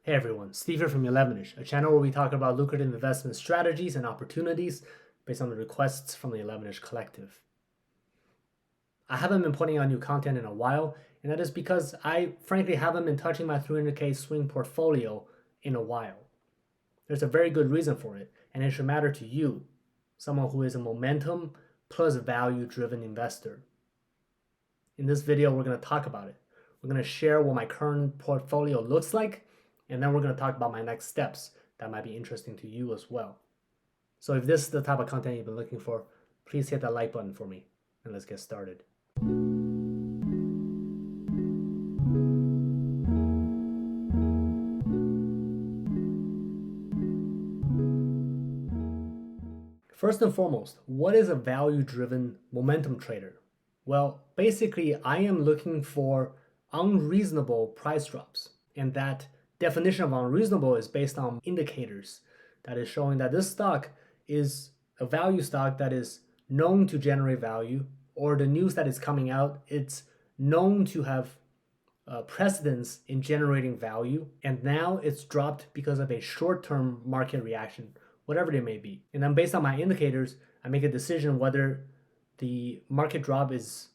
Hey everyone, Steve here from 11ish, a channel where we talk about lucrative investment strategies and opportunities based on the requests from the 11ish collective. I haven't been putting out new content in a while, and that is because I frankly haven't been touching my 300k swing portfolio in a while. There's a very good reason for it, and it should matter to you, someone who is a momentum plus value-driven investor. In this video, we're going to talk about it. We're going to share what my current portfolio looks like, and then we're going to talk about my next steps that might be interesting to you as well. So if this is the type of content you've been looking for, please hit that like button for me, and let's get started. First and foremost, what is a value-driven momentum trader? Well, basically, I am looking for unreasonable price drops, and that definition of unreasonable is based on indicators that is showing that this stock is a value stock that is known to generate value, or the news that is coming out, it's known to have precedence in generating value, and now it's dropped because of a short-term market reaction, whatever it may be. And then based on my indicators, I make a decision whether the market drop is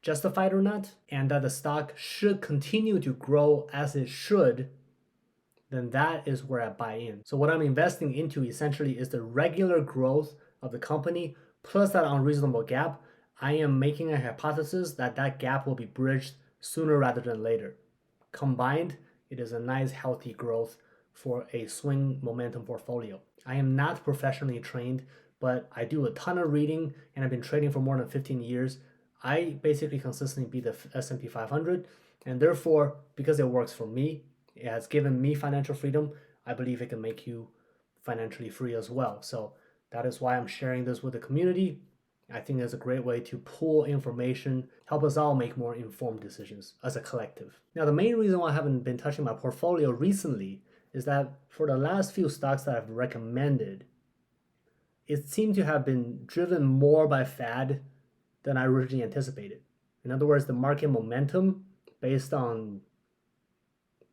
justified or not, and that the stock should continue to grow as it should, then that is where I buy in. So what I'm investing into essentially is the regular growth of the company plus that unreasonable gap. I am making a hypothesis that that gap will be bridged sooner rather than later. Combined, it is a nice healthy growth for a swing momentum portfolio. I am not professionally trained, but I do a ton of reading and I've been trading for more than 15 years. I basically consistently beat the S&P 500, and therefore, because it works for me, it has given me financial freedom, I believe it can make you financially free as well. So that is why I'm sharing this with the community. I think it's a great way to pull information, help us all make more informed decisions as a collective. Now, the main reason why I haven't been touching my portfolio recently is that for the last few stocks that I've recommended, it seemed to have been driven more by fad than I originally anticipated. In other words, the market momentum based on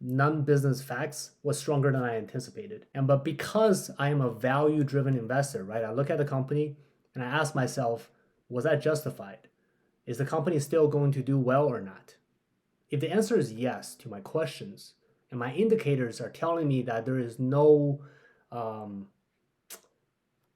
non-business facts was stronger than I anticipated. But because I am a value-driven investor, right? I look at the company and I ask myself, was that justified? Is the company still going to do well or not? If the answer is yes to my questions, and my indicators are telling me that there is no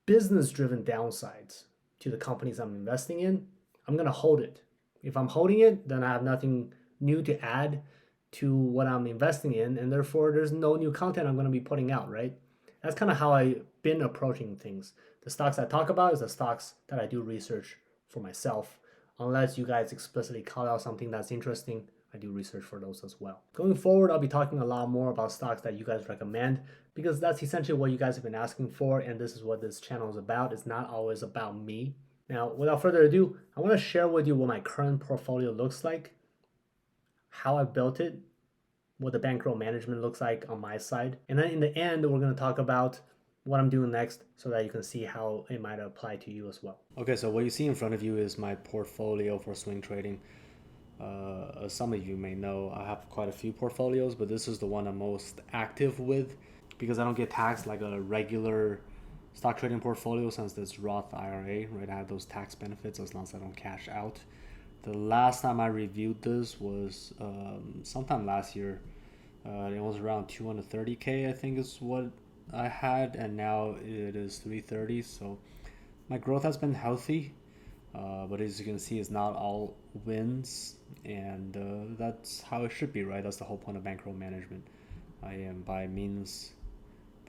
business-driven downsides to the companies I'm investing in, I'm going to hold it. If I'm holding it, then I have nothing new to add to what I'm investing in, and therefore there's no new content I'm going to be putting out, right? That's kind of how I've been approaching things. The stocks I talk about is the stocks that I do research for myself. Unless you guys explicitly call out something that's interesting, I do research for those as well. Going forward, I'll be talking a lot more about stocks that you guys recommend, because that's essentially what you guys have been asking for, and this is what this channel is about. It's not always about me. Now, without further ado, I want to share with you what my current portfolio looks like, how I built it, what the bankroll management looks like on my side. And then in the end, we're going to talk about what I'm doing next so that you can see how it might apply to you as well. Okay, so what you see in front of you is my portfolio for swing trading. As some of you may know, I have quite a few portfolios, but this is the one I'm most active with because I don't get taxed like a regular stock trading portfolio since it's Roth IRA, right? I have those tax benefits as long as I don't cash out. The last time I reviewed this was sometime last year. It was around 230K, I think is what I had, and now it is 330. So my growth has been healthy, but as you can see, it's not all wins, and that's how it should be, right? That's the whole point of bankroll management. I am by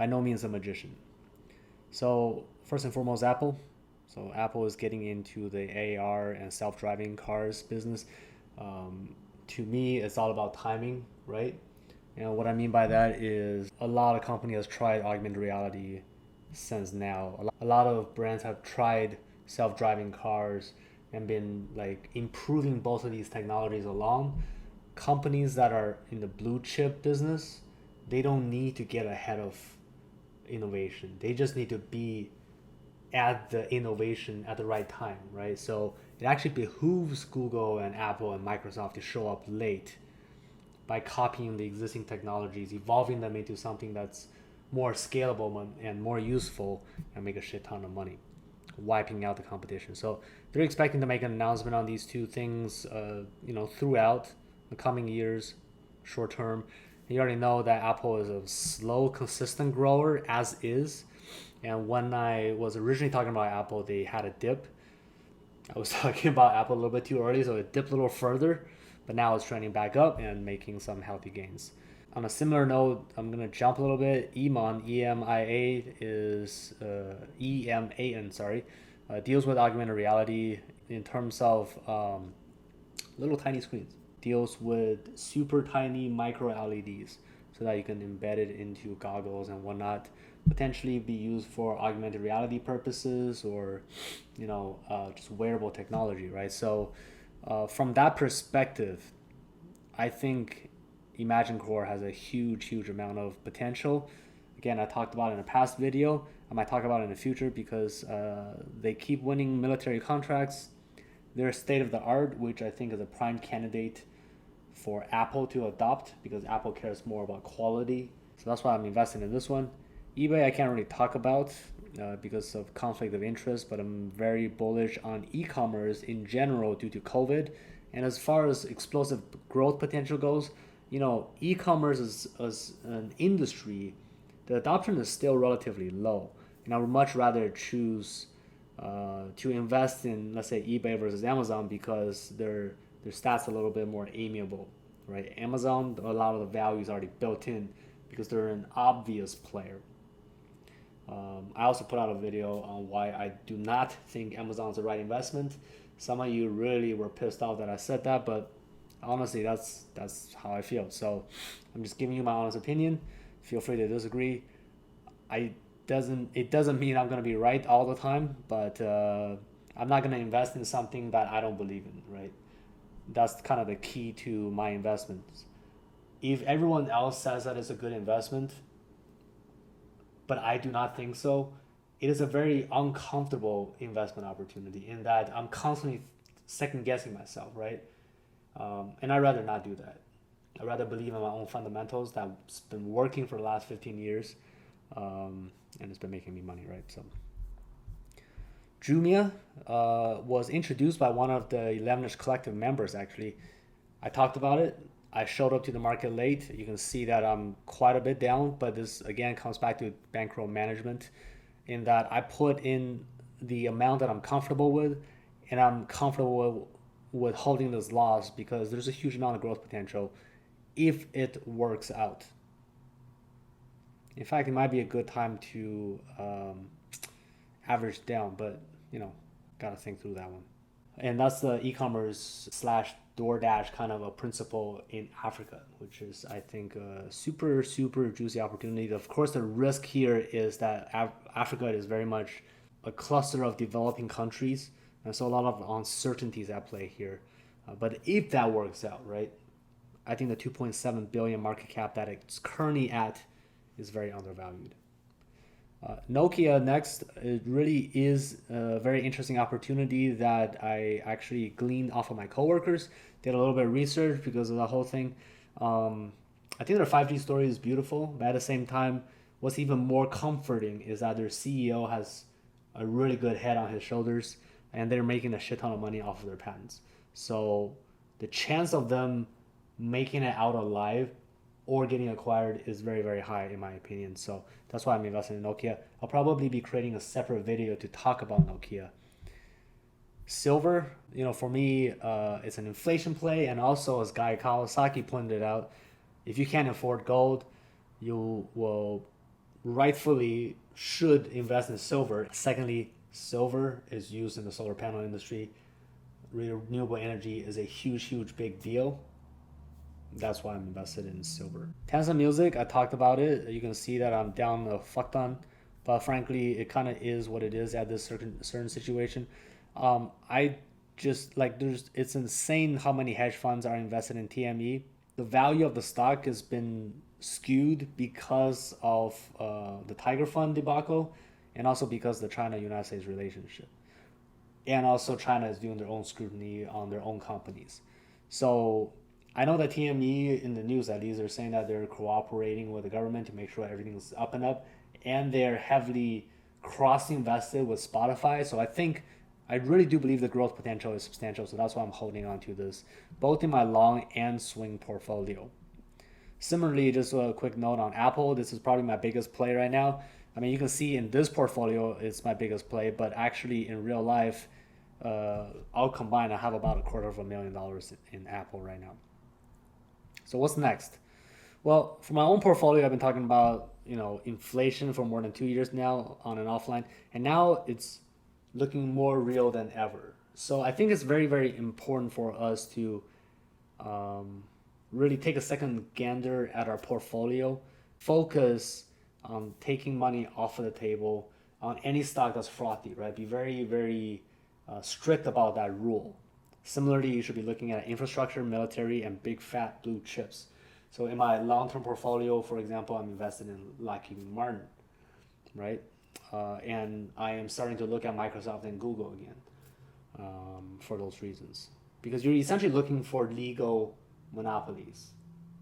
no means a magician. So first and foremost, Apple. So Apple is getting into the AR and self-driving cars business. To me, it's all about timing, right? And what I mean by that is a lot of companies have tried augmented reality since now. A lot of brands have tried self-driving cars and been like improving both of these technologies along. Companies that are in the blue chip business, they don't need to get ahead of innovation. They just need to be at the innovation at the right time, right? So it actually behooves Google and Apple and Microsoft to show up late by copying the existing technologies, evolving them into something that's more scalable and more useful, and make a shit ton of money, wiping out the competition. So they're expecting to make an announcement on these two things, throughout the coming years, short term. You already know that Apple is a slow, consistent grower as is. And when I was originally talking about Apple, they had a dip. I was talking about Apple a little bit too early, so it dipped a little further, but now it's trending back up and making some healthy gains. On a similar note, I'm going to jump a little bit. EMAN, is EMAN, sorry, deals with augmented reality in terms of little tiny screens. Deals with super tiny micro LEDs so that you can embed it into goggles and whatnot, potentially be used for augmented reality purposes or, just wearable technology, right? So from that perspective, I think Imagine Core has a huge amount of potential. Again, I talked about it in a past video. I might talk about it in the future because they keep winning military contracts. They're state of the art, which I think is a prime candidate for Apple to adopt because Apple cares more about quality. So that's why I'm investing in this one. eBay, I can't really talk about because of conflict of interest, but I'm very bullish on e-commerce in general due to COVID. And as far as explosive growth potential goes, e-commerce as an industry, the adoption is still relatively low. And I would much rather choose to invest in, let's say, eBay versus Amazon because their stats are a little bit more amiable, right? Amazon, a lot of the value is already built in because they're an obvious player. I also put out a video on why I do not think Amazon is the right investment. Some of you really were pissed off that I said that, but honestly, that's how I feel. So I'm just giving you my honest opinion. Feel free to disagree. It doesn't mean I'm going to be right all the time, but I'm not going to invest in something that I don't believe in, right? That's kind of the key to my investments. If everyone else says that it's a good investment, but I do not think so, it is a very uncomfortable investment opportunity in that I'm constantly second guessing myself, right? And I'd rather not do that. I'd rather believe in my own fundamentals that's been working for the last 15 years and it's been making me money, right? So Jumia was introduced by one of the 11ish Collective members, actually. I talked about it. I showed up to the market late. You can see that I'm quite a bit down, but this again comes back to bankroll management in that I put in the amount that I'm comfortable with, and I'm comfortable with holding this loss because there's a huge amount of growth potential if it works out. In fact, it might be a good time to average down, but gotta think through that one. And that's the e-commerce / DoorDash kind of a principle in Africa, which is, I think, a super juicy opportunity. Of course, the risk here is that Africa is very much a cluster of developing countries, and so a lot of uncertainties at play here. But if that works out, right, I think the 2.7 billion market cap that it's currently at is very undervalued. Nokia next, it really is a very interesting opportunity that I actually gleaned off of my coworkers. Did a little bit of research because of the whole thing. I think their 5G story is beautiful, but at the same time, what's even more comforting is that their CEO has a really good head on his shoulders and they're making a shit ton of money off of their patents. So the chance of them making it out alive or getting acquired is very high in my opinion. So that's why I'm investing in Nokia. I'll probably be creating a separate video to talk about Nokia. Silver, for me, it's an inflation play, and also as Guy Kawasaki pointed out, if you can't afford gold, you will rightfully should invest in silver. Secondly, silver is used in the solar panel industry. Renewable energy is a huge big deal. That's why I'm invested in silver. Tencent Music, I talked about it. You can see that I'm down a fuck ton, but frankly, it kind of is what it is at this certain situation. I just it's insane how many hedge funds are invested in TME. The value of the stock has been skewed because of the Tiger Fund debacle, and also because of the China-United States relationship. And also China is doing their own scrutiny on their own companies. So I know that TME in the news at least are saying that they're cooperating with the government to make sure everything's up and up, and they're heavily cross invested with Spotify. So I really do believe the growth potential is substantial. So that's why I'm holding on to this, both in my long and swing portfolio. Similarly, just a quick note on Apple. This is probably my biggest play right now. I mean, you can see in this portfolio, it's my biggest play, but actually in real life, all combined, I have about $250,000 in Apple right now. So what's next? Well, for my own portfolio, I've been talking about inflation for more than 2 years now on and offline, and now it's looking more real than ever. So I think it's very very important for us to really take a second gander at our portfolio, focus on taking money off of the table on any stock that's frothy, right? Be very very strict about that rule. Similarly, you should be looking at infrastructure, military, and big fat blue chips. So in my long-term portfolio, for example, I'm invested in Lockheed Martin, right? And I am starting to look at Microsoft and Google again for those reasons. Because you're essentially looking for legal monopolies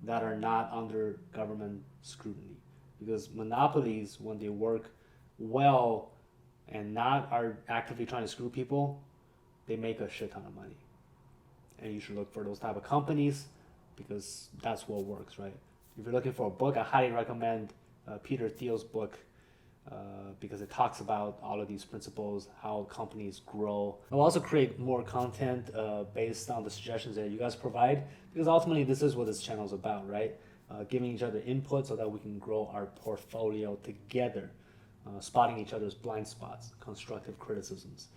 that are not under government scrutiny. Because monopolies, when they work well and not are actively trying to screw people, they make a shit ton of money. And you should look for those type of companies because that's what works, right? If you're looking for a book, I highly recommend Peter Thiel's book because it talks about all of these principles, how companies grow. I'll also create more content based on the suggestions that you guys provide because ultimately this is what this channel is about, right? Giving each other input so that we can grow our portfolio together, spotting each other's blind spots, constructive criticisms,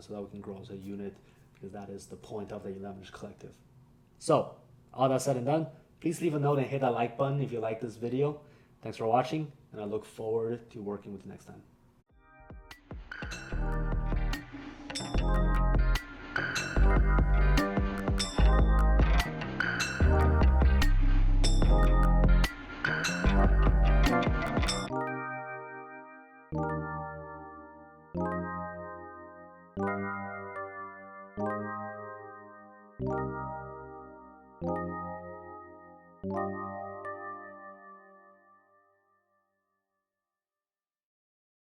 so that we can grow as a unit because that is the point of the 11ish Collective. So, all that said and done, please leave a note and hit that like button if you like this video. Thanks for watching, and I look forward to working with you next time.